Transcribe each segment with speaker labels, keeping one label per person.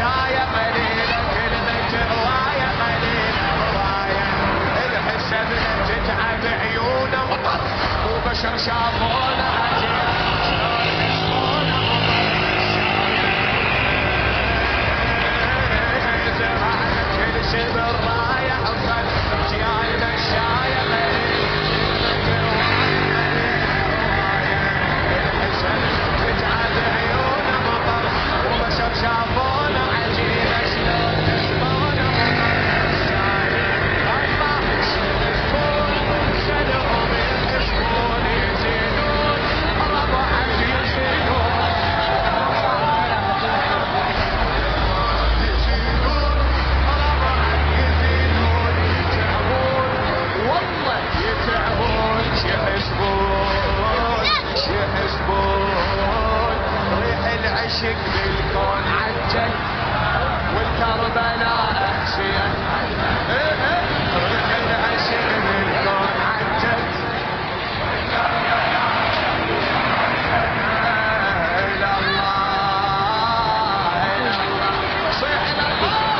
Speaker 1: مشاية قليلة كلمة هواية قليلة هواية الحسة بنجت عب عيونه مطر وبشر شافونا عجيب شلون يسمونا مطر زرعنا كل شي بالراية حصل جياي مشاية قليلة شافونا عجيبة شلون يسمونا الله يشوفون شدهم يحسبون يزيدون ربع يزيدون يزيدون ربع يزيدون يتعبون والله يتعبون يحسبون ريح العشق بالكون عجل والكربلاء احشيه ريح العشق بالكون عجل الى الله الى الله صيح الى الله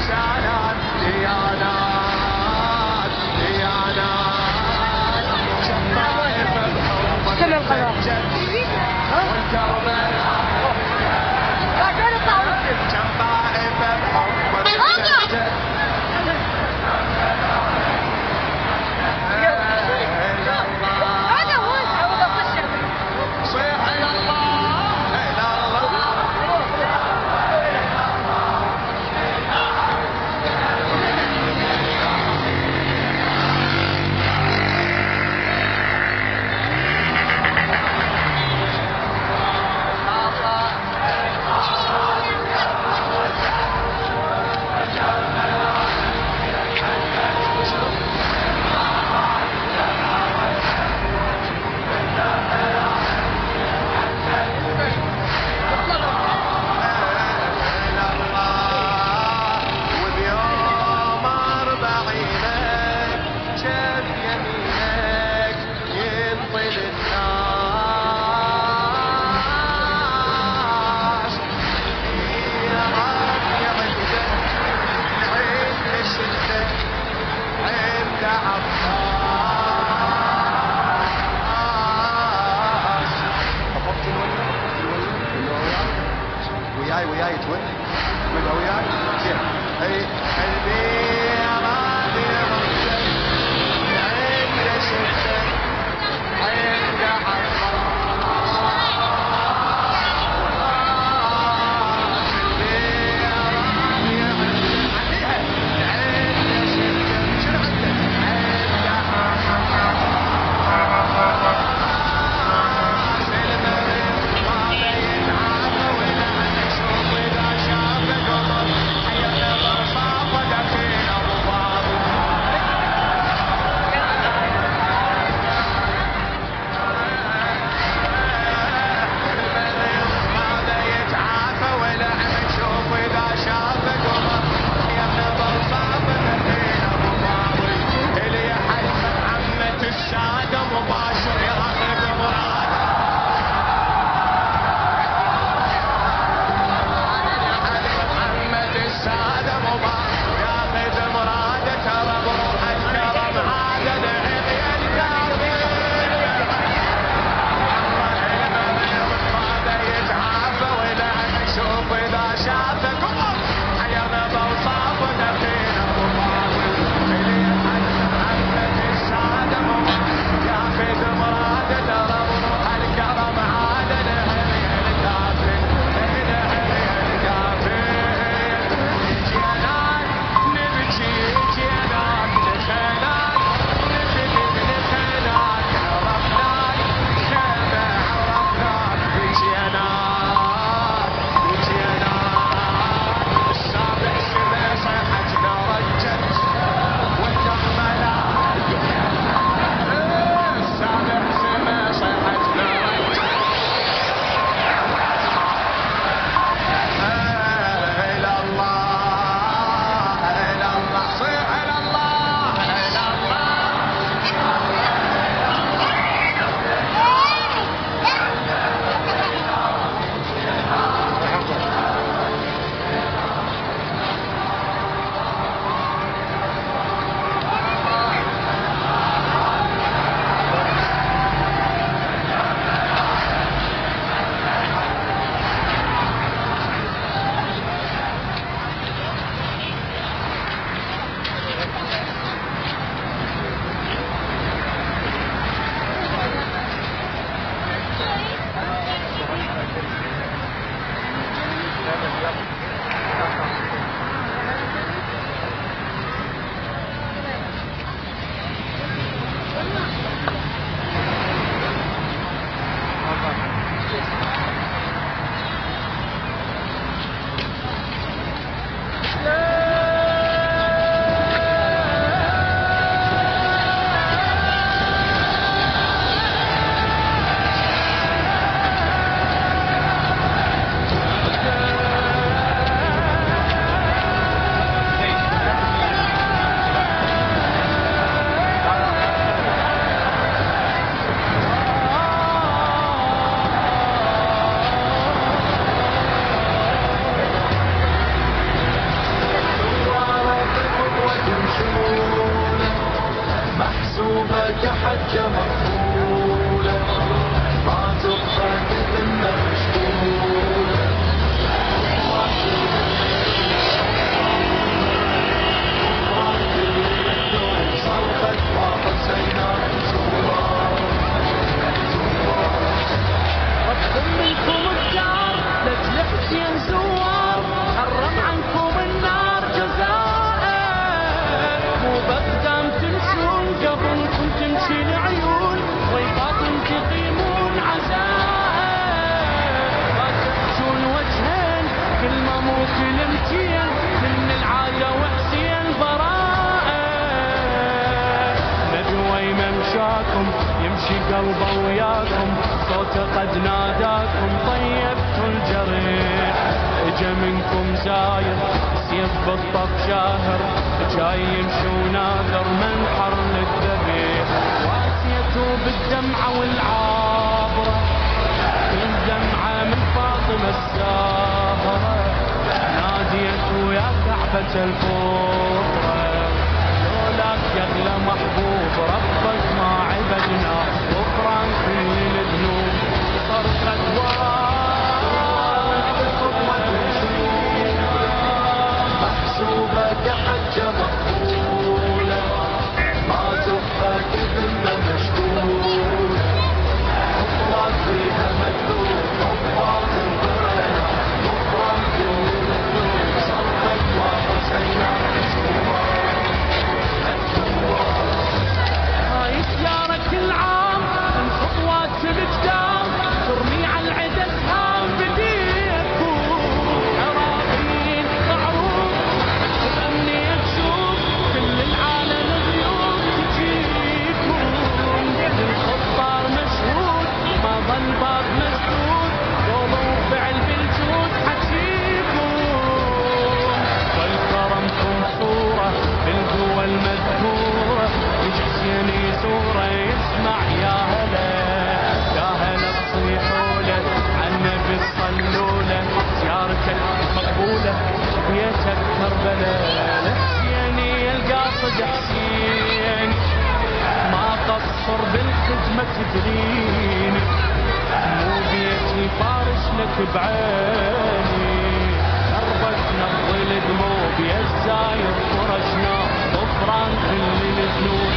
Speaker 1: إنسانات ديانات ديانات كم طائفة بحب تسجل والكربلاء كم طائفة بحب تسجل صيح إلى الله إلى الله
Speaker 2: محسوبة كحجة مقبولة، ما تبقى الذمة مشغولة. صرخت وحسينا زوار
Speaker 1: ربكم منكم الدار لاجل حسين زوار، حرم عنكم النار جزاء، مو بقدام تمشون قبلكم تمشي العيون، ضيفاتكم تقيمون عزاء، ما تحجون وجهين كل ما مو كلمتين من العادة وحسين براءة، ندوي ممشاكم يمشي قلبه وياكم، صوته قد ناداكم طيبتوا الجريح، اجا منكم زاير سيف بالطف شاهر، جاي يمشي وناثر منحر للذبيح، واسيته بالدمعة والعابرة، الدمعة من فاطمة الساهرة، ناديت يا كعبة الفطرة، لولاك يا اغلى محبوب ربك ما عبدنا، غفران كل الذنوب صرخت
Speaker 2: محسوبة كحجة مقبولة، ما تبقى الذمة مشغولة. غفران فيها مكتوب، غفران البرنا، غفران كل الذنوب. صرخت وحسينا
Speaker 1: هاي سيارة كل عام من خطوات الجدام، ترمي على العدا سهام بديكم، عراقيين معروف بأمنية تشوف كل العالم اليوم تجيكم، الخطار مشهود ما ظل باب مسدود، قول وفعل بالجود حجيكم، والكرمكم صورة بالقوة المذكورة، حسين يزوره يسمع يا هلا، يا هلا تصيحوا له عالنبي تصلوا له، زيارته مقبولة بيتك كربلاء، حسيني القاصد حسين ما قصر بالخدمة تدريني، مو بيتي فارش لك بعيني، دربك نقضي الدموع يا الزاير فرشنا، غفران كل الذنوب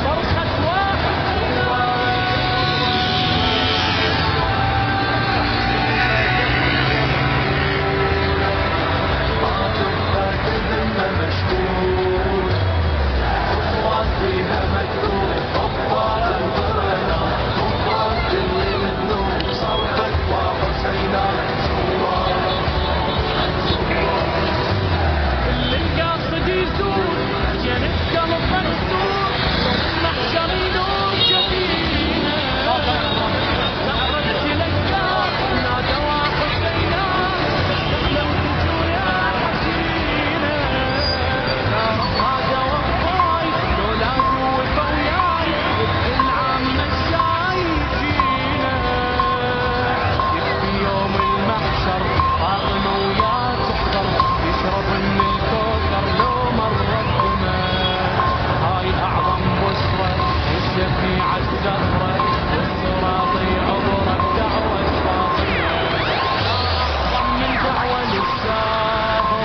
Speaker 1: صرخت واحد
Speaker 2: ما تبقى الذمة مشغولة. غفران فيها مكتوب، غفران البرنا، غفران كل الذنوب. صرخت وحسينا زوار
Speaker 1: اللي القاصد يزور جنب قلب مكسور، محشر ينور جبينه، زهرة الأشجار نادوا حسينا، لو تجوا يا حسينه، لا هذا وفاي لولا قوة وياي كل عام مشاي يجينا، يكفي يوم المحشر فاطمة ويا تحضر، يشرب من الكوثر لو مر الدماء، هاي أعظم بشرى الشفيعة الزهرة، والصراطي عبرك دعوة فاطمة، أعظم من دعوة للساهرة،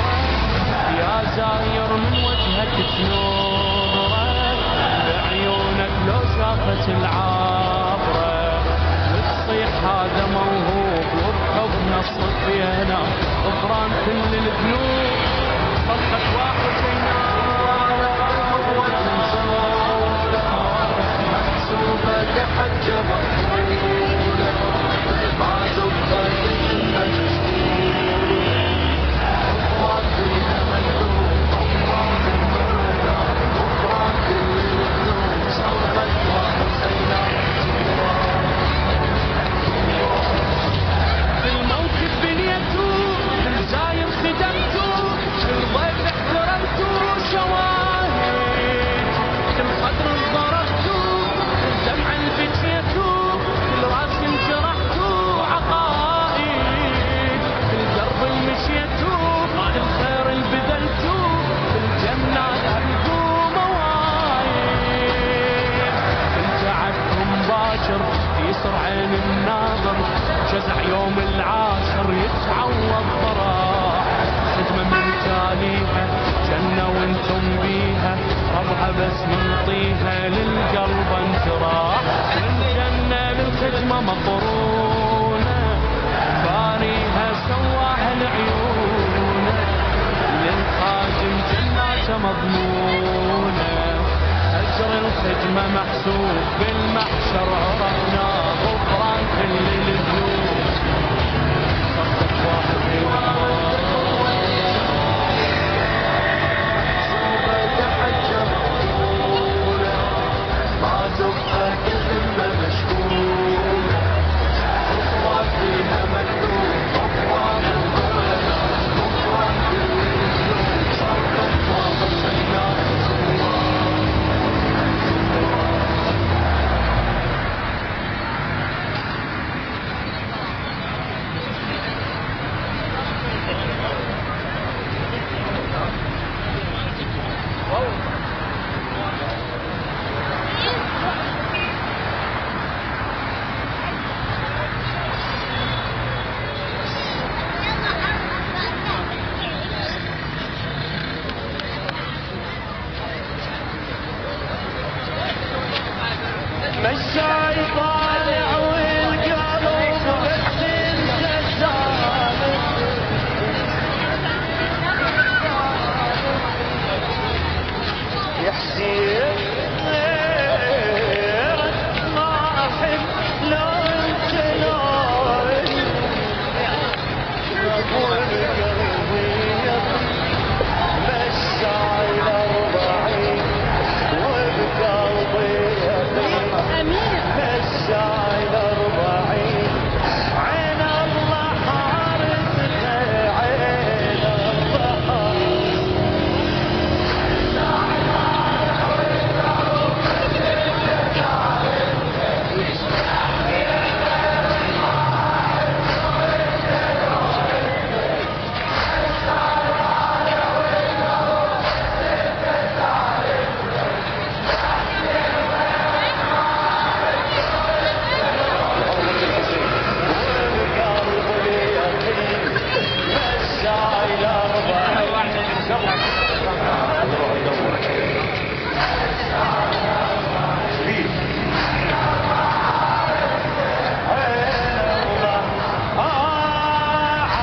Speaker 1: يا زاير من وجهك تنورة، بعيونك لو شافت العابرة، وتصيح هذا موهوب وبحضن الصفينا، غفران كل الذنوب صرخت وحسينا
Speaker 2: محسوبة كحجة مقبولة، ما تبقى الذمة مشغولة. غفران فيها مكتوب، غفران البرنا، غفران كل الذنوب. صرخت وحسينا
Speaker 1: في الموقف بنيته الزاير خدمته، بس من طيها للقلب انجراح، من جنة للخدمة مقرونة، باريها سواها لعيونه، للخادم جناته مضمونة، أجر الخدمة محسوب بالمحشر، عرفنا غفران كل الذنوب، صدق واحد مشاي طالع والقلب بس انت سالك، يا حسين ما احب لو انت نايم، والقلب مشاي 40 وبقلبي مشاي 40 عين الله حارسها، عين الله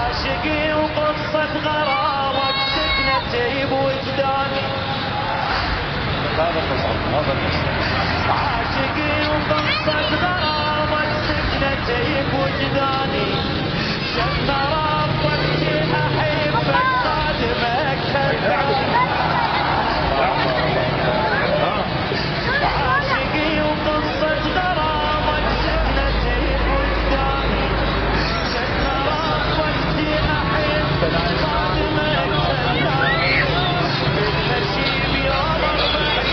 Speaker 1: عاشقي وقصة غرامك سكنتي بوجداني، شم ربك احبك صادمك تبعني، عاشقي وقصة غرامك سكنتي بوجداني، شم ربك احبك صادمك تبعني، بالنشيب يوم 40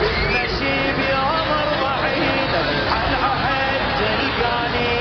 Speaker 1: بالنشيب يوم 40 عالعهد تلقاني،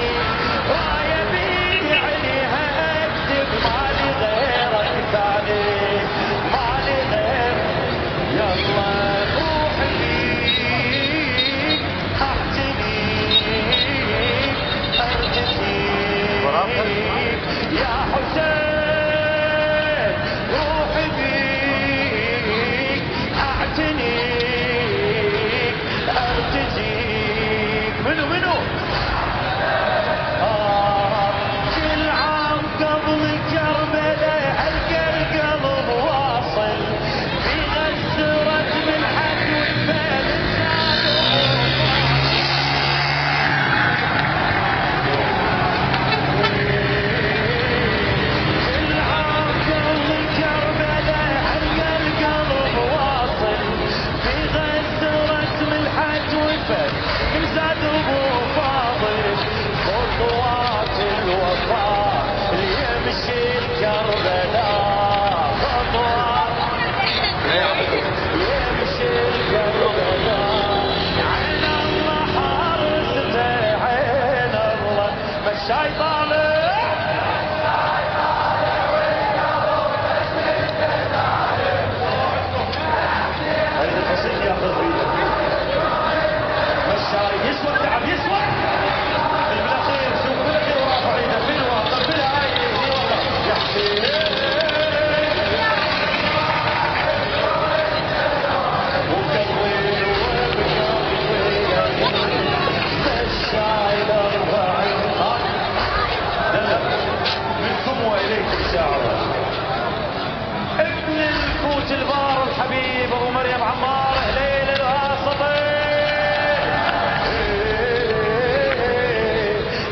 Speaker 1: عمار هليل الواسطين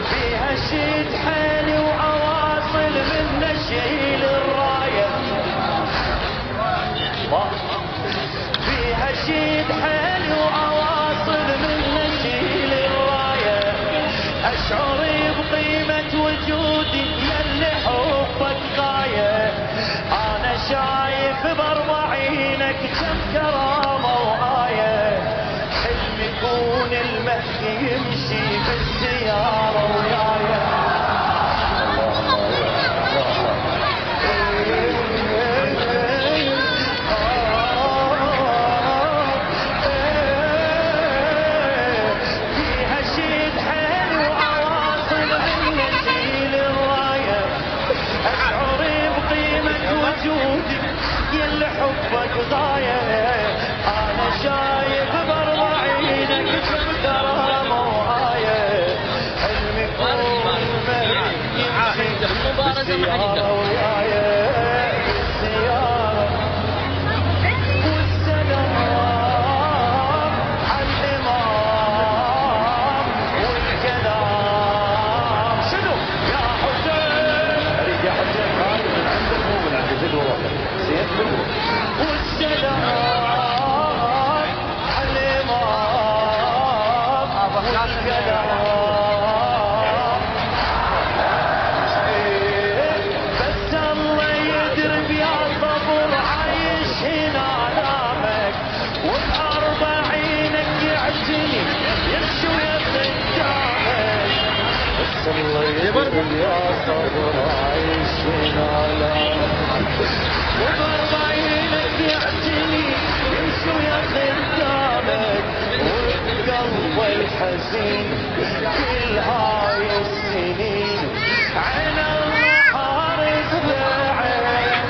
Speaker 1: فيها شيد حيلي وأواصل من نشيل الراية فيها شيد حيلي وأواصل من نشيل الراية أشعر بقيمة وجودي يلي حبك غاية أنا شايف بأربعينك كم كرامة وآية حلم يكون المهدي يمشي بالسيارة ويايا فيها شيد حيل وأواصل من نشيل الراية أشعر بقيمة وجودي يلي حبك غاية أنا شايف بأربعينك كم كرامة وآية حلم يكون المهدي يمشي بالسيارة ويايا بالسيارة والسلام على الإمام والكلام شنو يا حسين أريد يا حسين هاي من عندك مو من عند زيد والله زين والسلام على الإمام والكلام بس الله يدري يا صبر عايش هنا نامك وبأربعينك يعجني يمشي ويخدامك بس الله يدري يا صبر عايش هنا نامك وبأربعينك يعجني يمشي ويخدامك وبقلب الحزين كل هاي السنين عين الله حارس بعين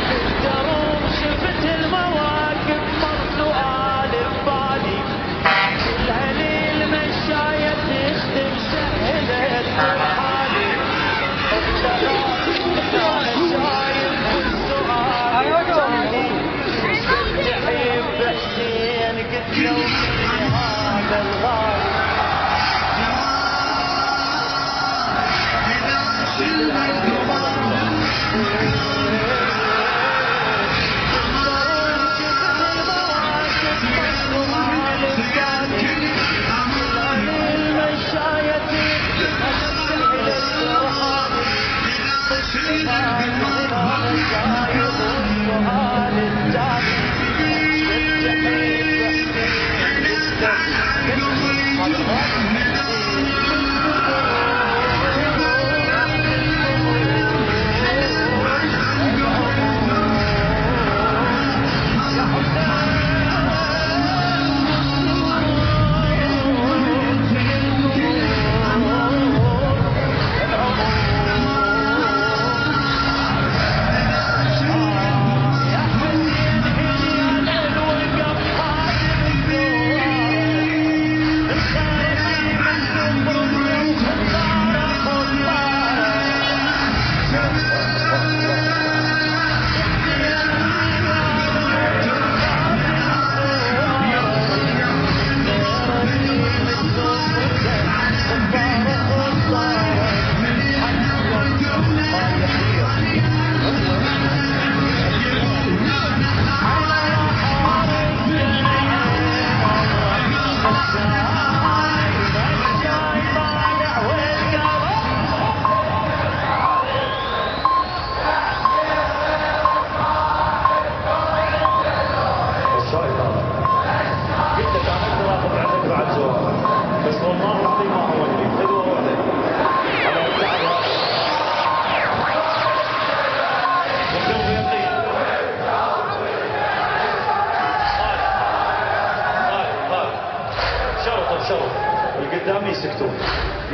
Speaker 1: بالدروب شفت المواكب مر سؤال ببالي كلها ليل مشاية تخدم سهلت حالي انا شايف بالسؤال ببالي قلت حيب حسين قلت لو هذا الغالي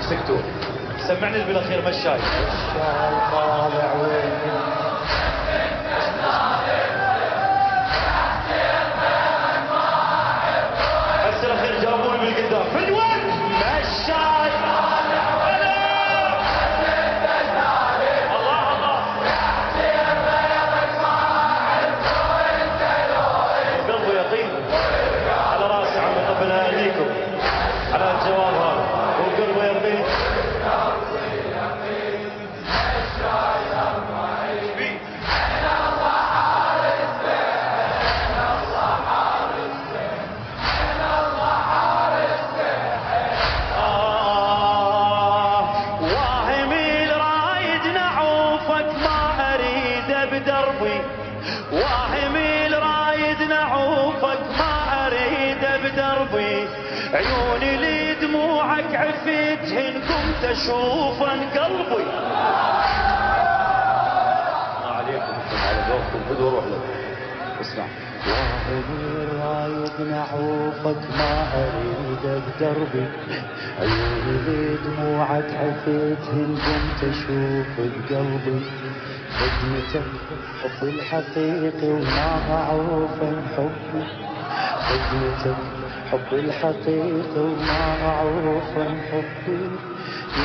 Speaker 1: سكتوا. سمعني بالاخير مشاي.
Speaker 2: مشاي طالع وين؟
Speaker 1: هسه الاخير جابوني بالقدام. فدوان مشاي. على راسي عم ربنا يهديكم على الجواب هذا والقلب يرضيك. واهمي الرايد نعوفك ما اريد بدربي. واهمي الرايد نعوفك ما اريد بدربي. عيوني لي دموعك عفيتهن قمت اشوفن قلبي. عليكم انتم على ذوقكم خذوا روح لك. اسمع.
Speaker 2: واهمي الرايد نعوفك ما اريد بدربي. عيوني لي دموعك عفيتهن قمت اشوف بقلبي. خدمتك حب الحقيقي وما اعوف حبي. خدمتك حب الحقيقي وما اعوف حبي.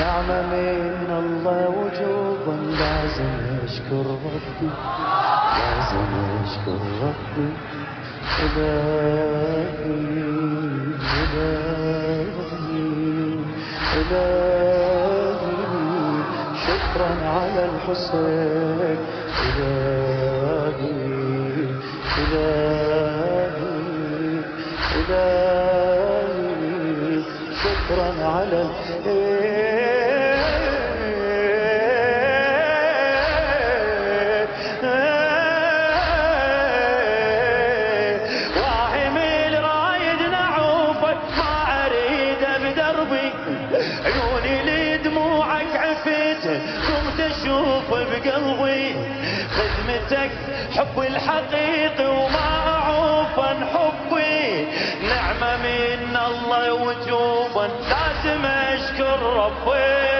Speaker 2: نعمة من الله وجوبا لازم اشكر ربي. لازم اشكر ربي. إلهي إلهي إلهي شكرا على الحسين. إلهي إلهي إلهي شكرا على
Speaker 1: واهمي الرايد نعوفك ما اريد بدربي. عيوني لي دموعك عفيت قمت اشوف بقلبي. خدمتك حب الحقيقي وما اعوفا حبي. نعمة من الله وجوبا لازم اشكر ربي.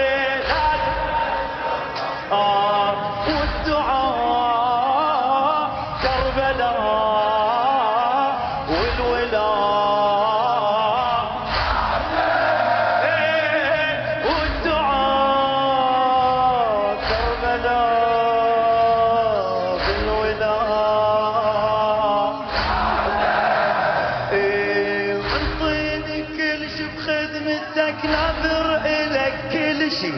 Speaker 1: والدعاء كربلاء والولاء. والدعاء كربلاء بالولاء. من طيني كل شي بخدمتك ناظر إلك كل شي.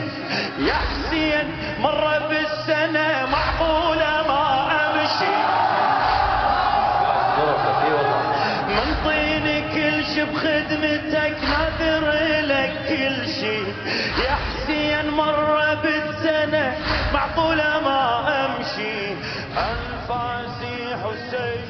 Speaker 1: يا حسين مرة بالسنة معقولة ما أمشي. من طيني كل شي بخدمتك ناظر إلك كل شي. يا حسين مرة بالسنة معقولة ما أمشي. أنفاسي حسين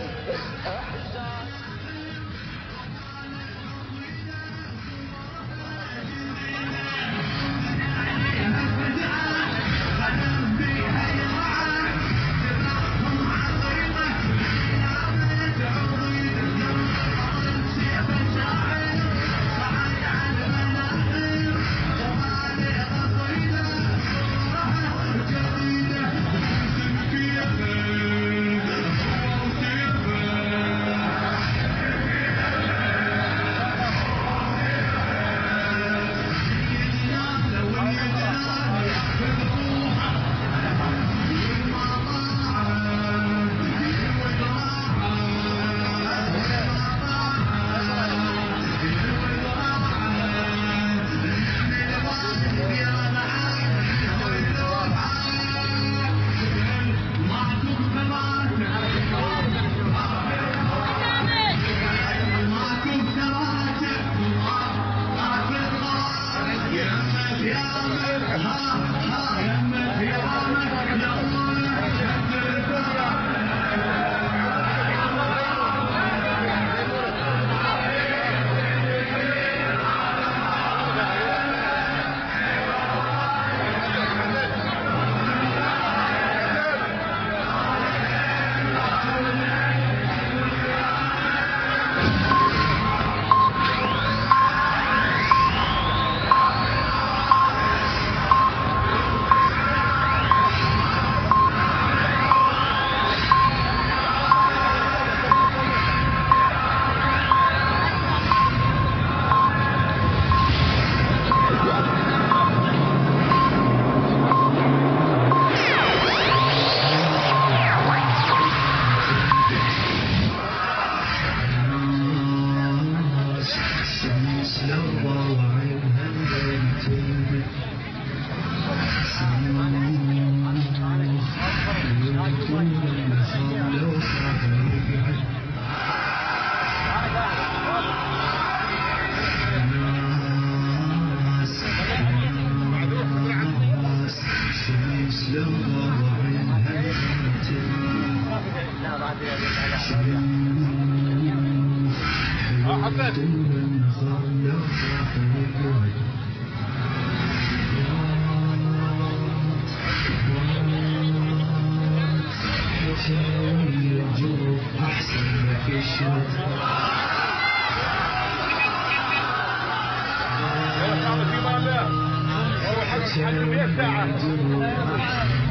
Speaker 2: أحسن ما في الشوق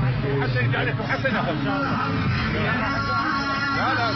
Speaker 1: حتى يرجع لكم حتى ناخذ. لا لا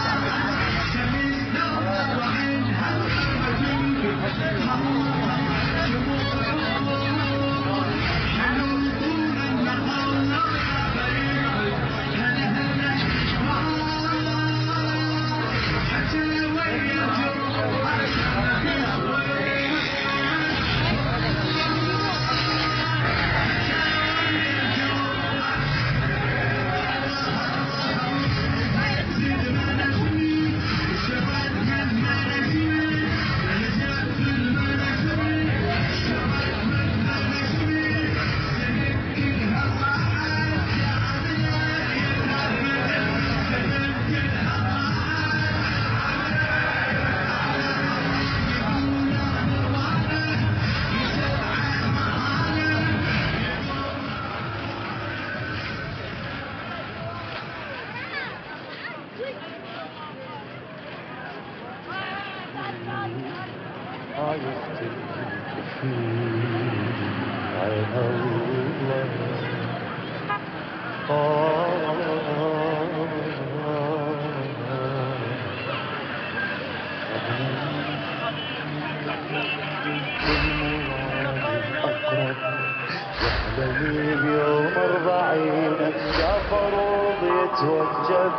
Speaker 2: بيوم 40 يا فروض يتوجب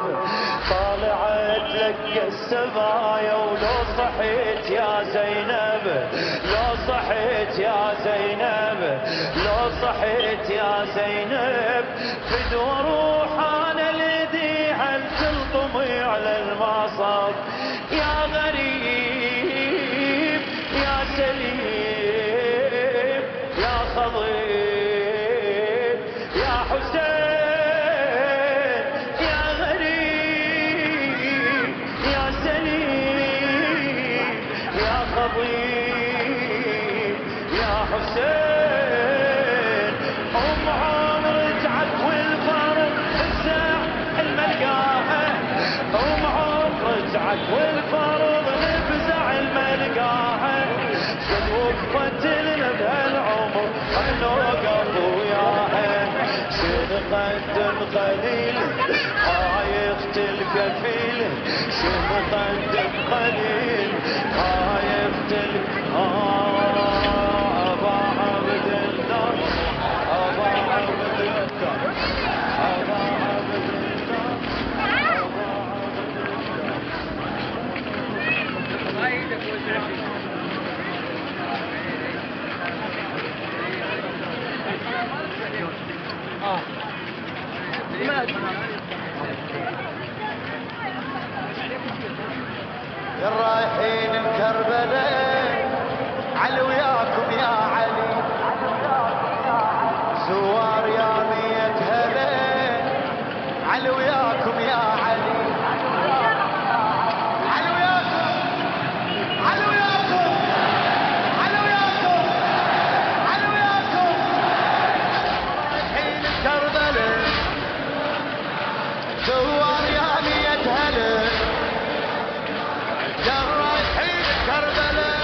Speaker 2: طالعت لك السمايا ولو صحيت يا زينب لو صحيت يا زينب لو صحيت يا زينب فدوى روح انا الذي هل تلطمي على المصاب يا غريب يا سليم يا خضيب يا حسين يا غريب يا سليم يا خضيب يا حسين ام عمر رجعت والفرق تفزع الملقاها ام عمر رجعت والفرق نفزع الملقاها قد وقفت لنا بهالعمر هالوقف وياها سنقدم قليل هايخت الكفيل سنقدم قليل هايخت أبا عبد الله أبا عبد الله أبا عبد الله
Speaker 3: يا رايحين كربلاء علي وياكم يا علي زوار يا مية هلا علي وياكم يا علي علي وياكم علي وياكم علي وياكم علي وياكم رايحين كربلاء زوار يا مية هلا يا رايحين كربلاء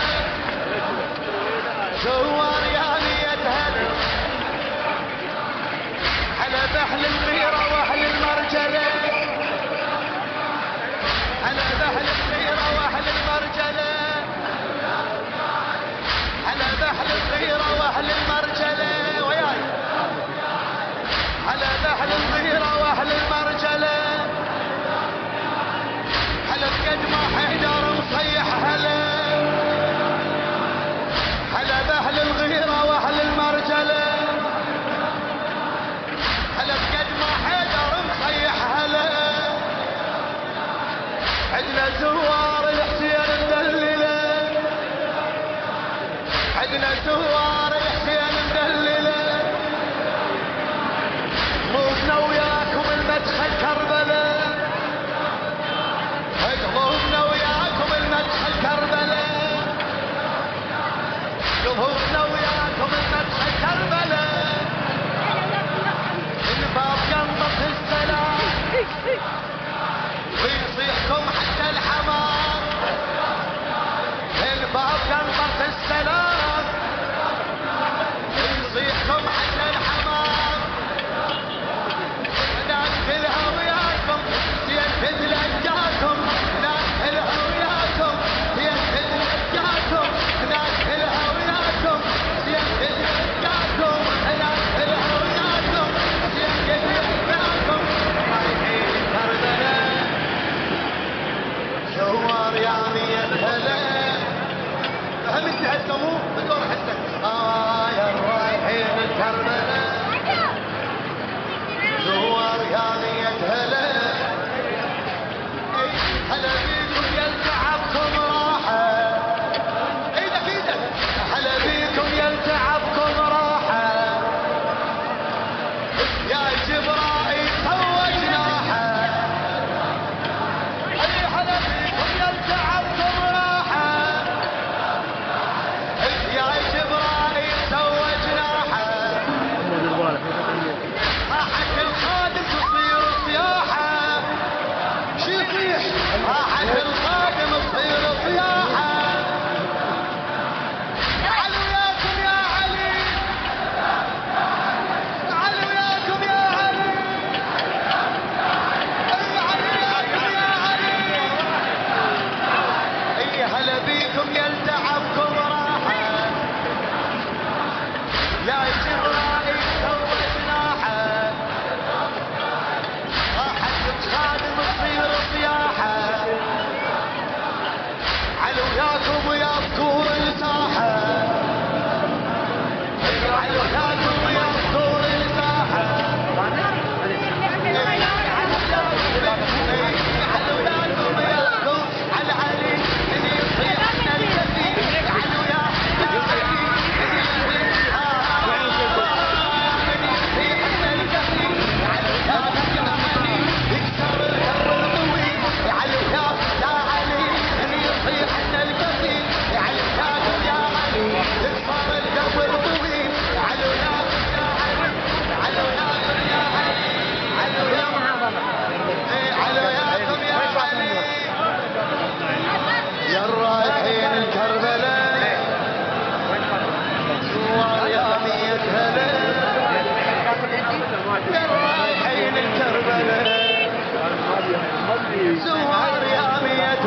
Speaker 3: زوار يا ميت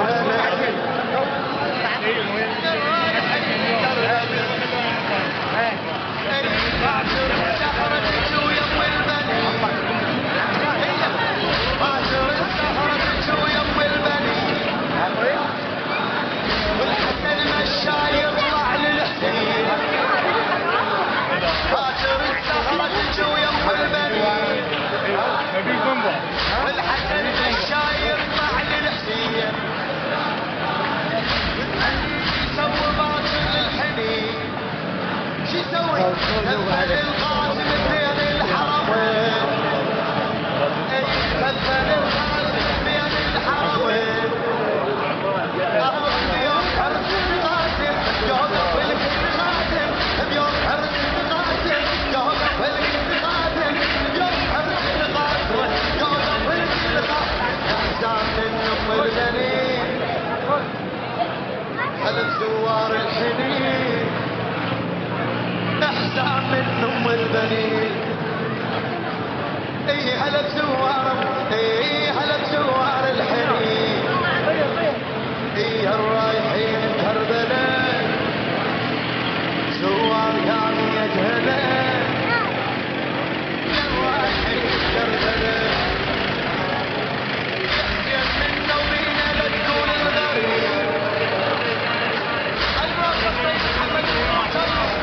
Speaker 3: باكر الزهرة تجو يم البني باكر الزهرة تجو يم البني والحسن مشى يطلع للحسين باكر الزهرة تجو يم البني والحسن مشى يطلع للحسين يسوي باكر للحنين شو يسوي؟ مثل القاسم بين الحرمين مثل القاسم بين الحرمين بيوم حرس القاسم يوقف القاسم بيوم حرس القاسم يوقف القاسم بيوم حرس القاسم يوقف القاسم احزان من ام البنين خلف زوار الحنين احزان من ام البنين اي هلا بزوار اي هلا بزوار الحنين اي الرايحين كربلاء زوار يا هلا يا الرايحين كربلاء يحزن منا وبينا لا تكون الغريب الراقص محمد المعترف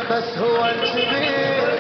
Speaker 3: بس هو الكبير